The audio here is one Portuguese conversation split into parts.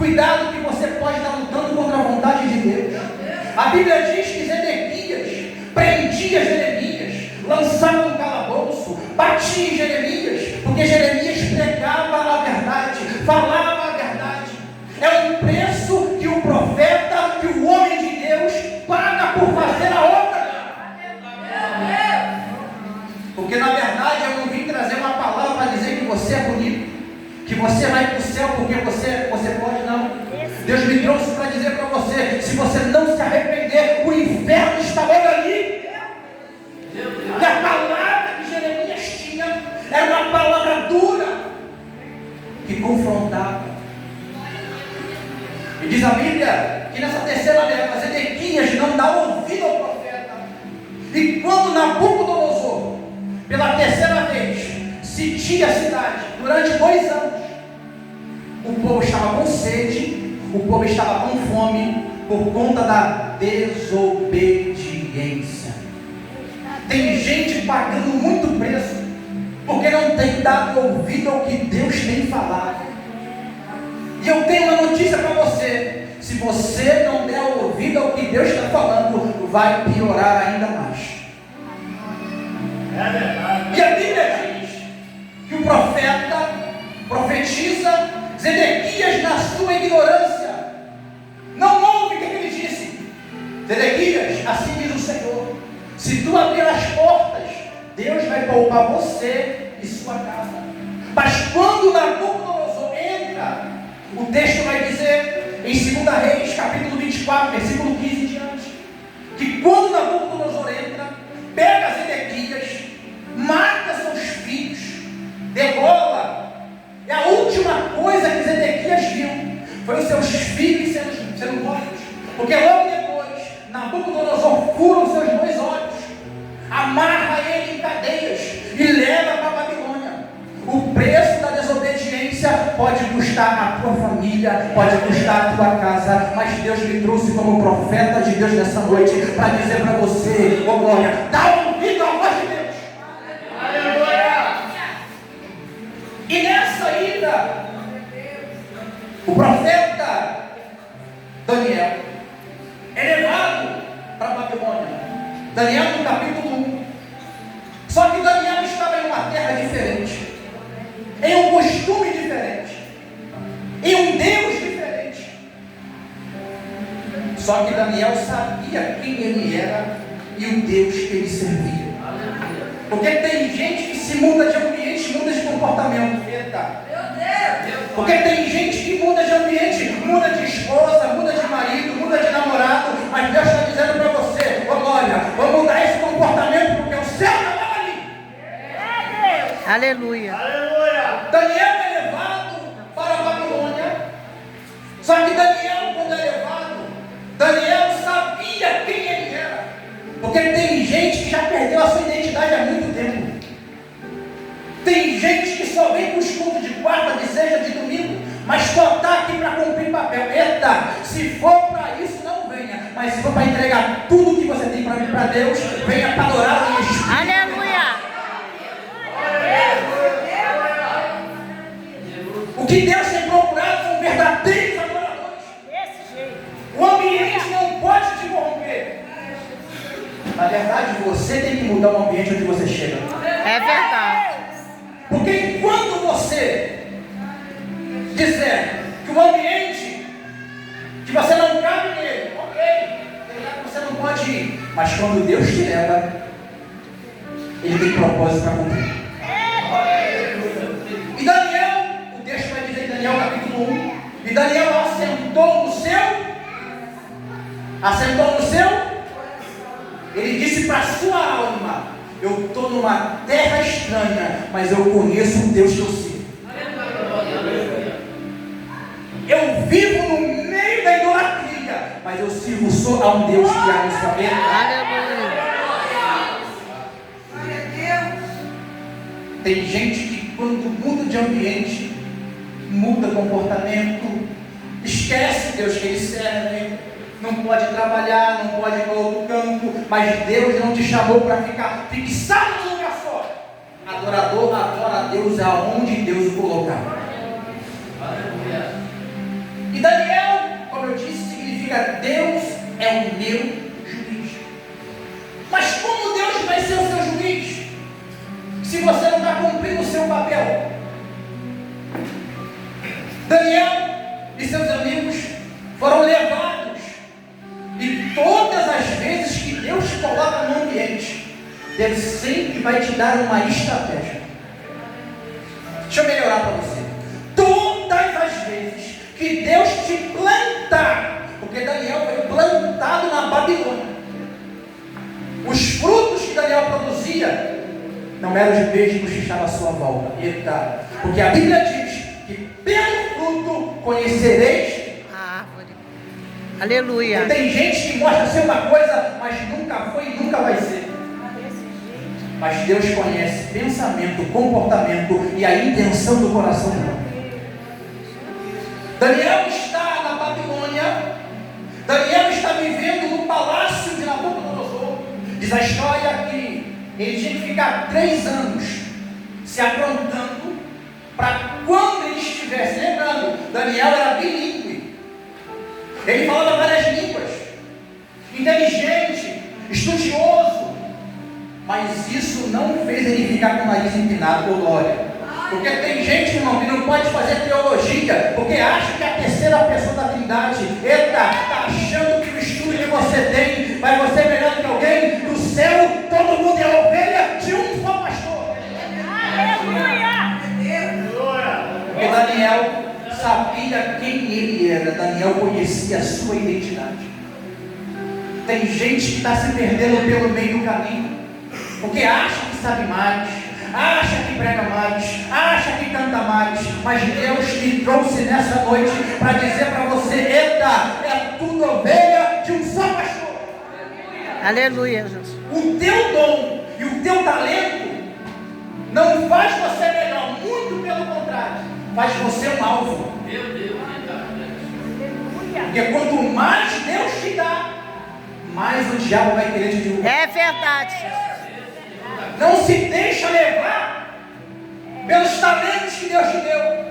Cuidado que você pode estar lutando contra a vontade de Deus. A Bíblia diz que Zedequias prendia Jeremias, lançava no calabouço, batia em Jeremias, porque Jeremias pregava a verdade, falava a verdade. É um preço que o profeta, que o homem de Deus paga por fazer a obra. Porque na verdade eu não vim trazer uma palavra para dizer que você é bonito, que você vai para o céu porque você pode, não. Deus me trouxe para dizer para você, se você não se arrepender, o inferno está logo ali. E a palavra que Jeremias tinha era uma palavra dura, que confrontava. E diz a Bíblia que nessa terceira leva, Zedequias não dá ouvido ao profeta. E quando Nabucodonosor, pela terceira vez, sitia a cidade, durante 2 anos, o povo estava com sede, o povo estava com fome, por conta da desobediência. Tem gente pagando muito preço, porque não tem dado ouvido ao que Deus tem falado. E eu tenho uma notícia para você: se você não der ouvido ao que Deus está falando, vai piorar ainda mais. É verdade. E a Bíblia diz que o profeta profetiza, Zedequias, na sua ignorância, não ouve o que ele disse. Zedequias, assim diz o Senhor: se tu abrir as portas, Deus vai poupar você e sua casa. Mas quando Nabucodonosor entra, o texto vai dizer em 2 Reis, capítulo 24, versículo 15 em diante, que quando Nabucodonosor entra, pega Zedequias, mata seus filhos, degola. E a última coisa que Zedequias viu foi os seus filhos sendo mortos. Porque logo depois, Nabucodonosor fura os seus 2 olhos, amarra ele em cadeias e leva para a Babilônia. O preço da desobediência pode custar a tua família, pode custar a tua casa, mas Deus me trouxe como profeta de Deus nessa noite para dizer para você, ô glória, dá ouvido à voz de Deus. Aleluia! E nessa ida, o profeta Daniel é levado para a Babilônia. Daniel no capítulo 1. Só que Daniel estava em uma terra diferente, em um costume diferente, em um Deus diferente. Só que Daniel sabia quem ele era e o Deus que ele servia. Porque tem gente que se muda de ambiente, muda de comportamento. Porque tem gente que muda de ambiente, muda de esposa, muda de marido, muda de namorado, mas Deus está dizendo para você, ô glória, vamos mudar esse comportamento, porque o céu está ali. Aleluia. Daniel é levado para a Babilônia. Só que Daniel, quando é levado, Daniel sabia quem ele era. Porque tem gente que já perdeu a sua identidade há muito tempo. Tem gente que só vem para os cultos de quarta, de sexta, de domingo, mas só está aqui para cumprir papel. Eita, se for para isso, não venha. Mas se for para entregar tudo que você tem para Deus, venha para adorar o Espírito. Aleluia. O que Deus tem procurado são verdadeiros adoradores. O ambiente não pode te corromper. Na verdade, você tem que mudar o ambiente onde você chega. É verdade. Porque enquanto você dizer que o ambiente, que você não cabe nele, ok, você não pode ir. Mas quando Deus te leva, Ele tem propósito para cumprir. E Daniel, o texto vai dizer em Daniel capítulo 1, e Daniel assentou no seu, ele disse para a sua alma: eu estou numa terra estranha, mas eu conheço um Deus que eu sirvo. Eu vivo no meio da idolatria, mas eu sirvo só a um Deus que há no céu. Tem gente que quando muda de ambiente, muda comportamento, esquece Deus que ele serve, não pode trabalhar, não pode ir para outro campo, mas Deus não te chamou para ficar fixado num lugar só. Adorador adora a Deus aonde Deus o colocar. E Daniel meu juiz. Mas como Deus vai ser o seu juiz, se você não está cumprindo o seu papel? Daniel e seus amigos foram levados, e todas as vezes que Deus te coloca no ambiente, Deus sempre vai te dar uma estratégia. Deixa eu melhorar para você. Todas as vezes que Deus te plantar, porque Daniel foi plantado na Babilônia, os frutos que Daniel produzia não eram os mesmos que estavam à sua volta. Eita, porque a Bíblia diz que pelo fruto conhecereis A árvore. Aleluia. E tem gente que mostra ser uma coisa, mas nunca foi e nunca vai ser. Mas Deus conhece pensamento, comportamento e a intenção do coração do homem. Daniel está na Babilônia. Daniel está vivendo no palácio de Nabucodonosor. Diz a história que ele tinha que ficar 3 anos se aprontando para quando ele estivesse. Lembrando, Daniel era bilíngue. Ele falava várias línguas, inteligente, estudioso, mas isso não fez ele ficar com o nariz empinado por glória. Porque tem gente, irmão, que não pode fazer teologia, porque acha que a terceira pessoa da Trindade, está achando que o estudo que você tem vai ser melhor do que alguém. No céu, todo mundo é ovelha de um só pastor. Aleluia! Porque Daniel sabia quem ele era. Daniel conhecia a sua identidade. Tem gente que está se perdendo pelo meio do caminho, porque acha que sabe mais, acha que prega mais, acha que canta mais, mas Deus me trouxe nessa noite para dizer para você: eita, é tudo ovelha de um só pastor. Aleluia, Jesus. O teu dom e o teu talento não faz você melhor, muito pelo contrário, faz você um alvo. Meu Deus, Porque quanto mais Deus te dá, mais o diabo vai querer te derrubar. É verdade. Não se deixa levar pelos talentos que Deus te deu,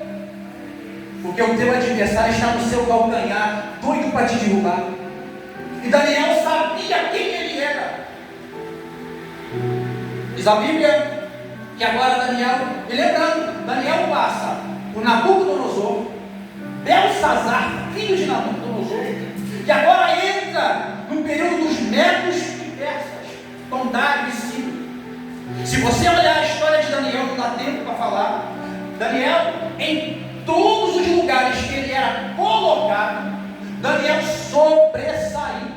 porque o teu adversário está no seu calcanhar, doido para te derrubar. E Daniel sabia quem ele era. Diz a Bíblia que agora Daniel, e lembrando, Daniel passa por Nabucodonosor, Belsazar, filho de Nabucodonosor, que agora entra no período dos medos e persas, com Dário e Ciro. Se você olhar a história de Daniel, não dá tempo para falar. Daniel, em todos os lugares que ele era colocado, Daniel sobressaiu.